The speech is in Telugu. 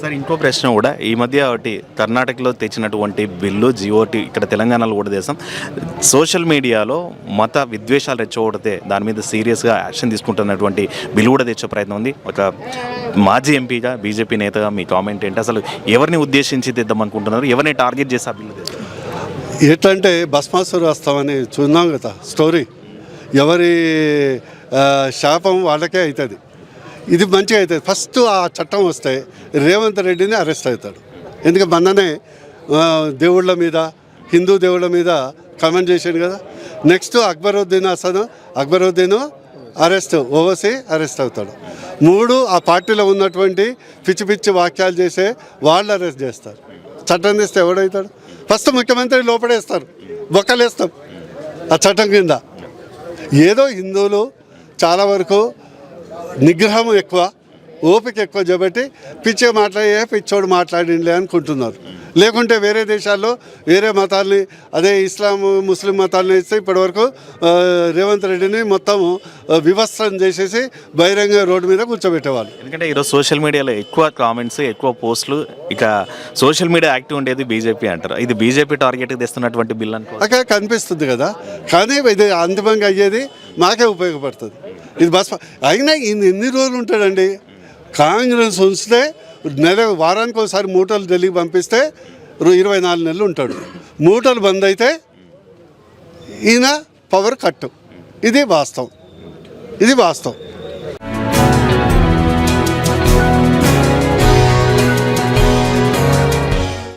సార్ ఇంకో ప్రశ్న కూడా ఈ మధ్య ఒకటి కర్ణాటకలో తెచ్చినటువంటి బిల్లు జిఓటి ఇక్కడ తెలంగాణలో కూడా చేస్తాం సోషల్ మీడియాలో మత విద్వేషాలు రెచ్చగొడితే దాని మీద సీరియస్గా యాక్షన్ తీసుకుంటున్నటువంటి బిల్లు కూడా తెచ్చే ప్రయత్నం ఉంది. ఒక మాజీ ఎంపీగా బీజేపీ నేతగా మీ కామెంట్ ఏంటి? అసలు ఎవరిని ఉద్దేశించి తెద్దామనుకుంటున్నారు? ఎవరిని టార్గెట్ చేసి ఆ బిల్లు తెచ్చారు? ఎట్లంటే భస్మాసురు వస్తామని చూద్దాం కదా స్టోరీ. ఎవరి శాపం వాళ్ళకే అవుతుంది. ఇది మంచిగా అవుతుంది. ఫస్ట్ ఆ చట్టం వస్తే రేవంత్ రెడ్డిని అరెస్ట్ అవుతాడు. ఎందుకంటే మొన్ననే దేవుళ్ళ మీద హిందూ దేవుళ్ళ మీద కమెంట్ చేశాడు కదా. Next Akbaruddin arrest Owaisi arrest అవుతాడు. 3 ఆ పార్టీలో ఉన్నటువంటి పిచ్చి పిచ్చి వాక్యాలు చేసే వాళ్ళు అరెస్ట్ చేస్తారు. చట్టం తెస్తే ఎవడవుతాడు? ఫస్ట్ ముఖ్యమంత్రి లోపడేస్తారు, బొక్కలేస్తాం ఆ చట్టం కింద. ఏదో హిందువులు చాలా వరకు నిగ్రహం ఎక్కువ, ఓపిక ఎక్కువ కాబట్టి పిచ్చోడు మాట్లాడిండే అనుకుంటున్నారు. లేకుంటే వేరే దేశాల్లో వేరే మతాల్ని అదే ముస్లిం మతాలని ఇస్తే ఇప్పటివరకు రేవంత్ రెడ్డిని మొత్తం వివస్త్రం చేసేసి బహిరంగ రోడ్డు మీద కూర్చోబెట్టేవాళ్ళు. ఎందుకంటే ఈరోజు సోషల్ మీడియాలో ఎక్కువ కామెంట్స్, ఎక్కువ పోస్టులు, ఇక సోషల్ మీడియా యాక్టివ్ ఉండేది బీజేపీ అంటారు. ఇది బీజేపీ టార్గెట్కి తెస్తున్నటువంటి బిల్ అక్కడ కనిపిస్తుంది కదా. కానీ ఇది అంతిమంగా అయ్యేది మాకే ఉపయోగపడుతుంది. ఇది అయినా ఎన్ని రోజులు ఉంటాడండి? కాంగ్రెస్ ఉంచితే వారానికి ఒకసారి మూటలు ఢిల్లీకి పంపిస్తే 24 నెలలు ఉంటాడు. మూటలు బంద్ అయితే ఈయన పవర్ కట్టు. ఇది వాస్తవం.